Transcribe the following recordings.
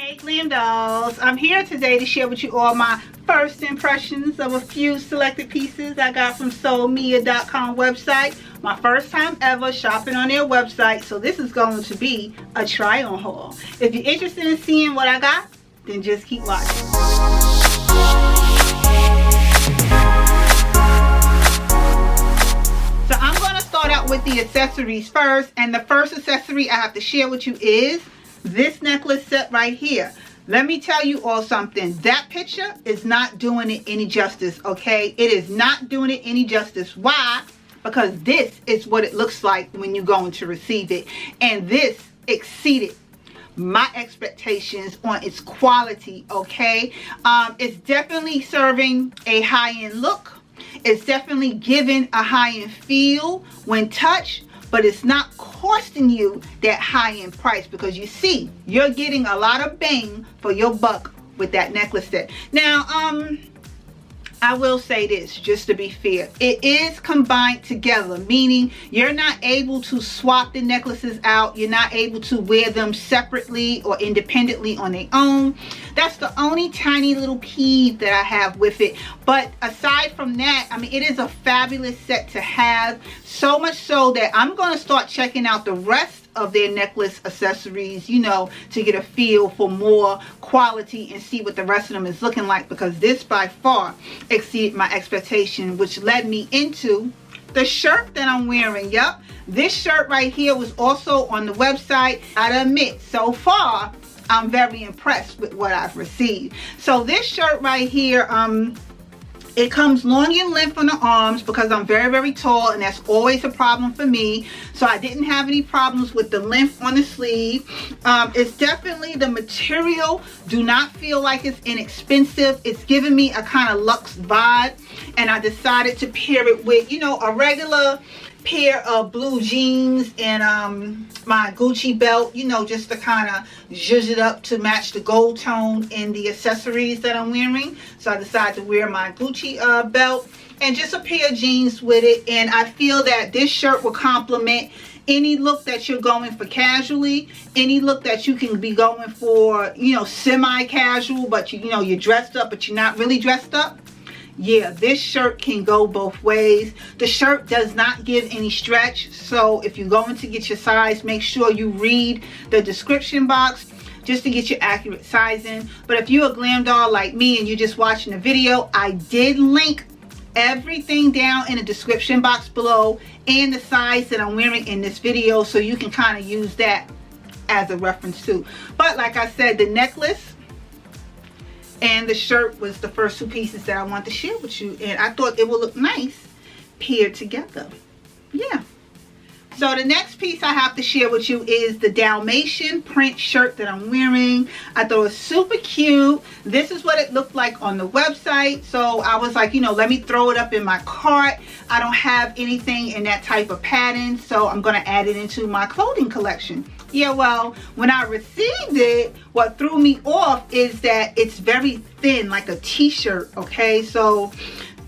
Hey Glam Dolls, I'm here today to share with you all my first impressions of a few selected pieces I got from SOULMIA.com website. My first time ever shopping on their website, so this is going to be a try on haul. If you're interested in seeing what I got, then just keep watching. So I'm going to start out with the accessories first, and the first accessory I have to share with you is this necklace set right here. Let me tell you all something. That picture is not doing it any justice, okay? It is not doing it any justice. Why? Because this is what it looks like when you're going to receive it. And this exceeded my expectations on its quality, okay? It's definitely serving a high-end look. It's definitely giving a high-end feel when touched, but it's not costing you that high-end price, because you see, you're getting a lot of bang for your buck with that necklace set. Now, I will say this, just to be fair, it is combined together, meaning you're not able to swap the necklaces out. You're not able to wear them separately or independently on their own. That's the only tiny little peeve that I have with it. But aside from that, I mean, it is a fabulous set to have, so much so that I'm going to start checking out the rest of their necklace accessories, you know, to get a feel for more quality and see what the rest of them is looking like, because this by far exceeded my expectation, which led me into the shirt that I'm wearing. Yep, this shirt right here was also on the website. I admit, so far I'm very impressed with what I've received. So this shirt right here, it comes long in length on the arms because I'm very, very tall, and that's always a problem for me. So I didn't have any problems with the length on the sleeve. It's definitely, the material do not feel like it's inexpensive. It's giving me a kind of luxe vibe, and I decided to pair it with, you know, a regular pair of blue jeans and my Gucci belt, you know, just to kind of zhuzh it up to match the gold tone in the accessories that I'm wearing. So I decided to wear my Gucci belt and just a pair of jeans with it, and I feel that this shirt will complement any look that you're going for casually, any look that you can be going for, you know, semi-casual, but you know, you're dressed up but you're not really dressed up. Yeah, this shirt can go both ways. The shirt does not give any stretch, so if you're going to get your size, make sure you read the description box just to get your accurate sizing. But if you're a glam doll like me and you're just watching the video, I did link everything down in the description box below and the size that I'm wearing in this video, so you can kind of use that as a reference too. But like I said, the necklace and the shirt was the first two pieces that I wanted to share with you, and I thought it would look nice paired together. Yeah. So the next piece I have to share with you is the Dalmatian print shirt that I'm wearing. I thought it was super cute. This is what it looked like on the website, so I was like, you know, let me throw it up in my cart. I don't have anything in that type of pattern, so I'm going to add it into my clothing collection. Yeah, well, when I received it, what threw me off is that it's very thin, like a t-shirt, okay? So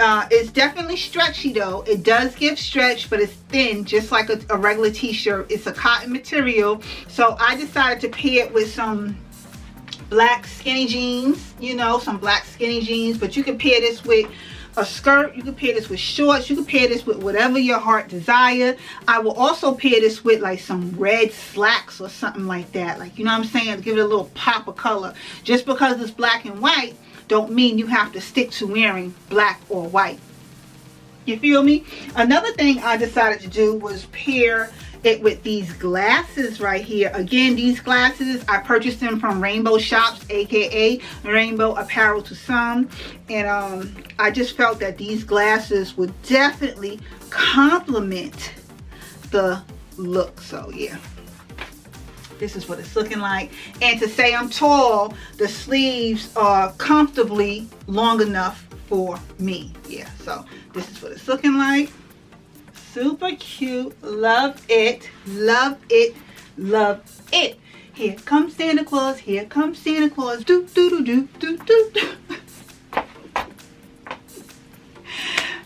it's definitely stretchy though. It does give stretch, but it's thin, just like a regular t-shirt. It's a cotton material. So I decided to pair it with some black skinny jeans, you know, some black skinny jeans. But you can pair this with a skirt, you can pair this with shorts, you can pair this with whatever your heart desire. I will also pair this with like some red slacks or something like that, like, you know what I'm saying, to give it a little pop of color. Just because it's black and white don't mean you have to stick to wearing black or white. You feel me? Another thing I decided to do was pair it with these glasses right here. Again, these glasses, I purchased them from Rainbow Shops, aka Rainbow Apparel to some, and I just felt that these glasses would definitely complement the look. So yeah, this is what it's looking like. And to say I'm tall, the sleeves are comfortably long enough for me. Yeah, so this is what it's looking like. Super cute. Love it. Love it. Love it. Here comes Santa Claus. Here comes Santa Claus. Do do do do do do.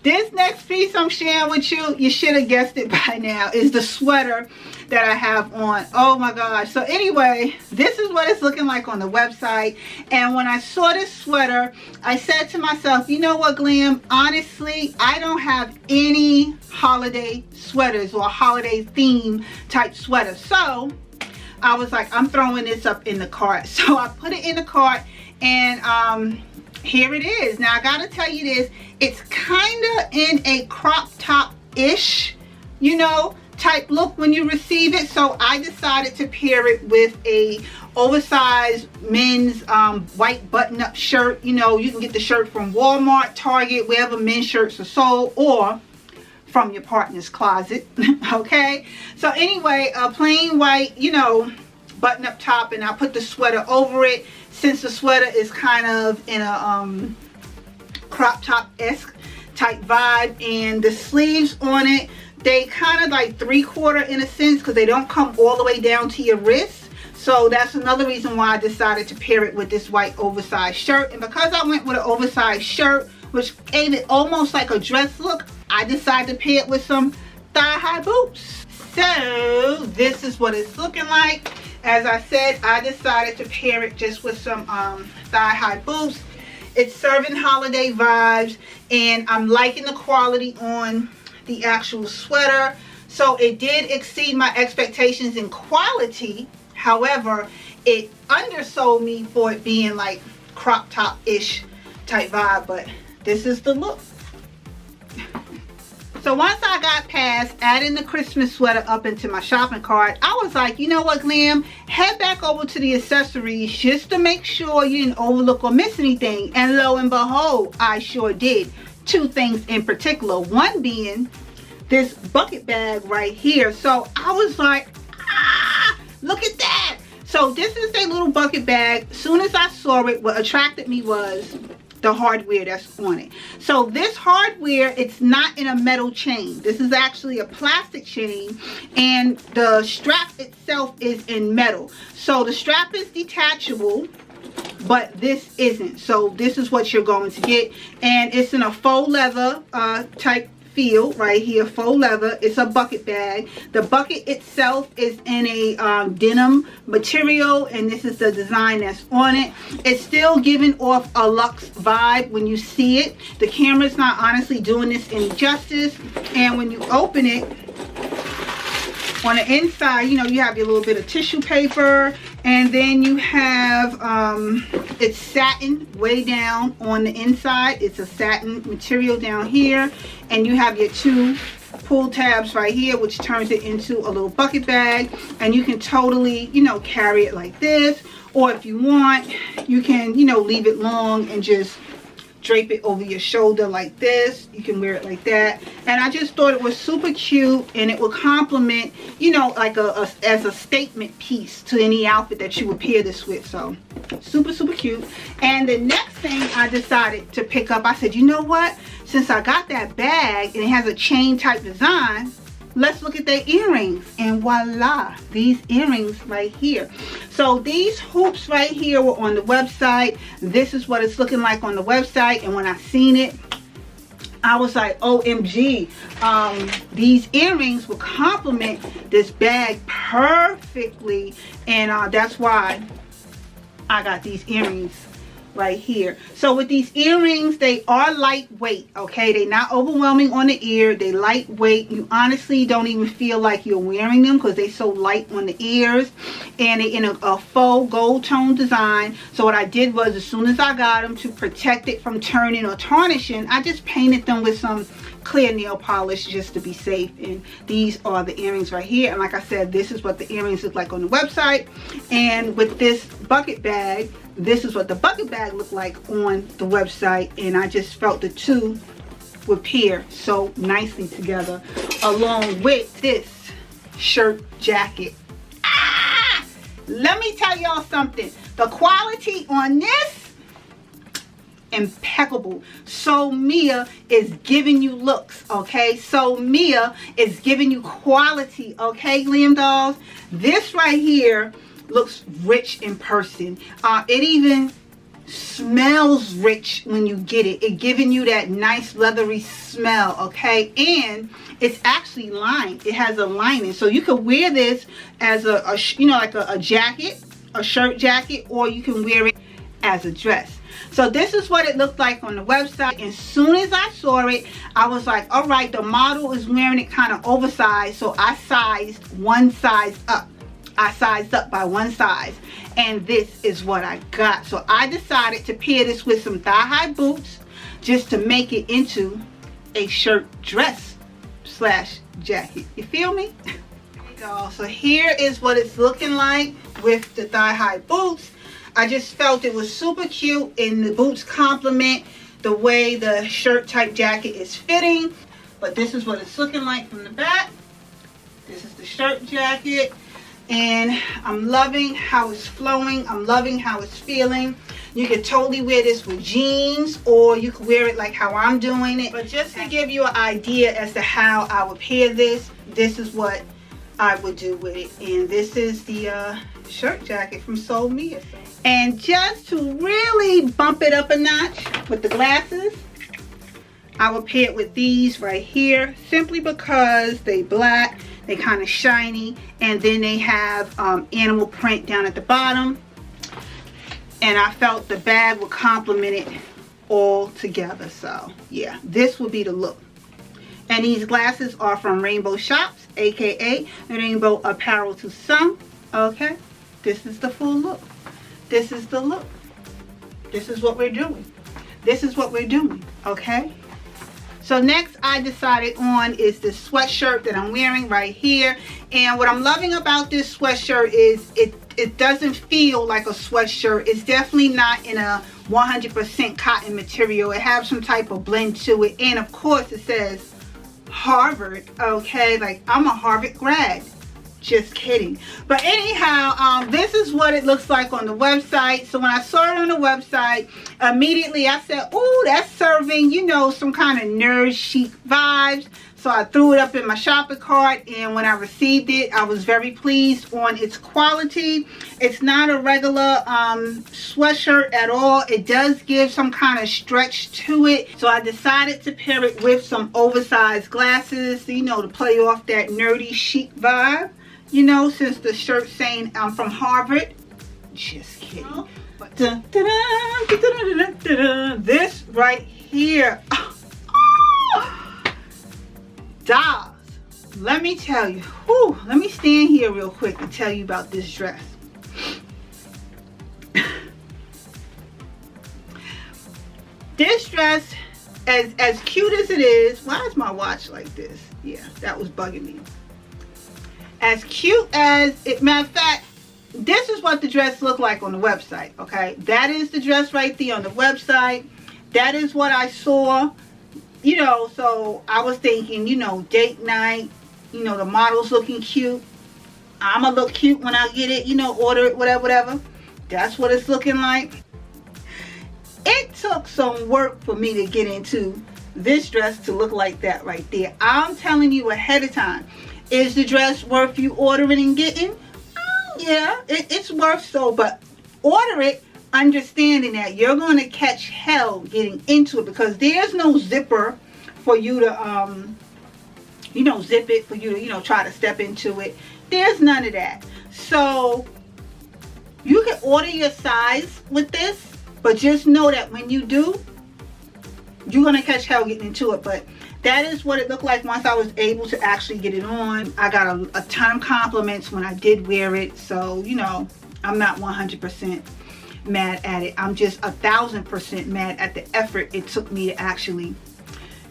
This next piece I'm sharing with you, you should have guessed it by now, is the sweater that I have on. Oh my gosh. So anyway, this is what it's looking like on the website. And when I saw this sweater, I said to myself, you know what, Glam? Honestly, I don't have any holiday sweaters or holiday theme type sweaters. So I was like, I'm throwing this up in the cart. So I put it in the cart, and here it is. Now I gotta tell you this, it's kind of in a crop top-ish, you know, type look when you receive it. So I decided to pair it with a oversized men's white button-up shirt. You know, you can get the shirt from Walmart, Target, wherever men's shirts are sold, or from your partner's closet. Okay, so anyway, a plain white, you know, button-up top, and I put the sweater over it. Since the sweater is kind of in a crop top-esque type vibe, and the sleeves on it, they kind of like 3/4 in a sense, because they don't come all the way down to your wrist. So that's another reason why I decided to pair it with this white oversized shirt. And because I went with an oversized shirt, which gave it almost like a dress look, I decided to pair it with some thigh-high boots. So this is what it's looking like. As I said, I decided to pair it just with some thigh-high boots. It's serving holiday vibes, and I'm liking the quality on the actual sweater. So it did exceed my expectations in quality. However, it undersold me for it being like crop top-ish type vibe, but this is the look. So once I got past adding the Christmas sweater up into my shopping cart, I was like, you know what, Glam? Head back over to the accessories just to make sure you didn't overlook or miss anything. And lo and behold, I sure did. Two things in particular. One being this bucket bag right here. So I was like, ah, look at that. So this is a little bucket bag. As soon as I saw it, what attracted me was the hardware that's on it. So this hardware, it's not in a metal chain. This is actually a plastic chain, and the strap itself is in metal. So the strap is detachable, but this isn't. So this is what you're going to get, and it's in a faux leather type feel right here, faux leather. It's a bucket bag. The bucket itself is in a denim material, and this is the design that's on it. It's still giving off a luxe vibe when you see it. The camera's not honestly doing this any justice. And when you open it, on the inside, you know, you have your little bit of tissue paper, and then you have it's satin way down on the inside. It's a satin material down here, and you have your two pull tabs right here, which turns it into a little bucket bag. And you can totally, you know, carry it like this, or if you want, you can, you know, leave it long and just drape it over your shoulder like this. You can wear it like that. And I just thought it was super cute, and it would complement, you know, like as a statement piece to any outfit that you would pair this with. So super, super cute. And the next thing I decided to pick up, I said, you know what, since I got that bag and it has a chain type design, let's look at their earrings. And voila, these earrings right here. So these hoops right here were on the website. This is what it's looking like on the website. And when I seen it, I was like, OMG, these earrings will complement this bag perfectly. And that's why I got these earrings right here. So with these earrings, they are lightweight, okay? They're not overwhelming on the ear. They lightweight. You honestly don't even feel like you're wearing them because they're so light on the ears, and they're in a faux gold tone design. So what I did was, as soon as I got them, to protect it from turning or tarnishing, I just painted them with some clear nail polish just to be safe. And these are the earrings right here. And like I said, this is what the earrings look like on the website. And with this bucket bag, this is what the bucket bag looked like on the website. And I just felt the two would pair so nicely together, along with this shirt jacket. Let me tell y'all something. The quality on this, impeccable. SOULMIA is giving you looks, okay? SOULMIA is giving you quality, okay, Glam dolls? This right here looks rich in person. It even smells rich when you get it. It giving you that nice leathery smell, okay? And it's actually lined. It has a lining, so you can wear this as a you know, like a jacket, a shirt jacket, or you can wear it as a dress. So this is what it looked like on the website. And as soon as I saw it, I was like, all right, the model is wearing it kind of oversized, so I sized one size up. I sized up by one size, and this is what I got. So I decided to pair this with some thigh-high boots just to make it into a shirt dress slash jacket. You feel me? There you go. So here is what it's looking like with the thigh-high boots. I just felt it was super cute, and the boots complement the way the shirt type jacket is fitting. But this is what it's looking like from the back. This is the shirt jacket, and I'm loving how it's flowing. I'm loving how it's feeling. You can totally wear this with jeans, or you can wear it like how I'm doing it. But just to give you an idea as to how I would pair this, this is what I would do with it. And this is the shirt jacket from SOULMIA. And just to really bump it up a notch with the glasses, I will pair it with these right here, simply because they black, they kind of shiny, and then they have animal print down at the bottom. And I felt the bag would complement it all together. So yeah, this would be the look. And these glasses are from Rainbow Shops, aka Rainbow Apparel to Some. Okay, this is the full look. This is the look. This is what we're doing. This is what we're doing, okay? So next I decided on is this sweatshirt that I'm wearing right here. And what I'm loving about this sweatshirt is it doesn't feel like a sweatshirt. It's definitely not in a 100% cotton material. It has some type of blend to it. And of course it says Harvard, okay? Like, I'm a Harvard grad. Just kidding. But anyhow, this is what it looks like on the website. So when I saw it on the website, immediately I said, oh, that's serving, you know, some kind of nerd chic vibes. So I threw it up in my shopping cart, and when I received it, I was very pleased on its quality. It's not a regular sweatshirt at all. It does give some kind of stretch to it. So I decided to pair it with some oversized glasses, you know, to play off that nerdy chic vibe. You know, since the shirt's saying I'm from Harvard. Just kidding. But this right here. Dolls. Let me tell you. Whew, let me stand here real quick and tell you about this dress. This dress, as cute as it is. Why is my watch like this? Yeah, that was bugging me. As cute as it, matter of fact, this is what the dress looked like on the website, okay? That is the dress right there on the website. That is what I saw, you know, so I was thinking, you know, date night, you know, the model's looking cute. I'm gonna look cute when I get it, you know, order it, whatever, whatever. That's what it's looking like. It took some work for me to get into this dress to look like that right there. I'm telling you ahead of time. Is the dress worth you ordering and getting? Yeah, it's worth so, but order it understanding that you're going to catch hell getting into it, because there's no zipper for you to, you know, zip it, for you to, you know, try to step into it. There's none of that. So you can order your size with this, but just know that when you do, you're going to catch hell getting into it. But that is what it looked like once I was able to actually get it on. I got a ton of compliments when I did wear it. So, you know, I'm not 100% mad at it. I'm just 1000% mad at the effort it took me to actually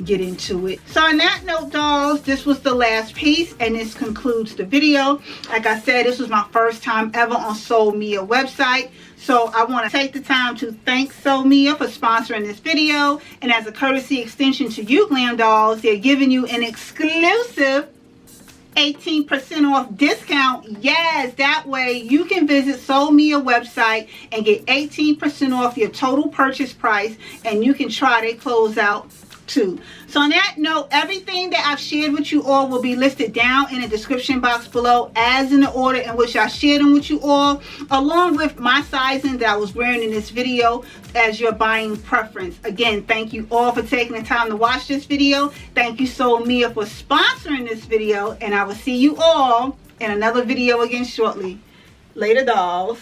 get into it. So on that note, dolls, this was the last piece, and this concludes the video. Like I said, this was my first time ever on SOULMIA website. So I want to take the time to thank SOULMIA for sponsoring this video. And as a courtesy extension to you, Glam Dolls, they're giving you an exclusive 18% off discount. Yes, that way you can visit SOULMIA website and get 18% off your total purchase price, and you can try their clothes out too. So on that note, everything that I've shared with you all will be listed down in the description box below as in the order in which I shared them with you all, along with my sizing that I was wearing in this video as your buying preference. Again, thank you all for taking the time to watch this video. Thank you SOULMIA for sponsoring this video, and I will see you all in another video again shortly. Later, dolls.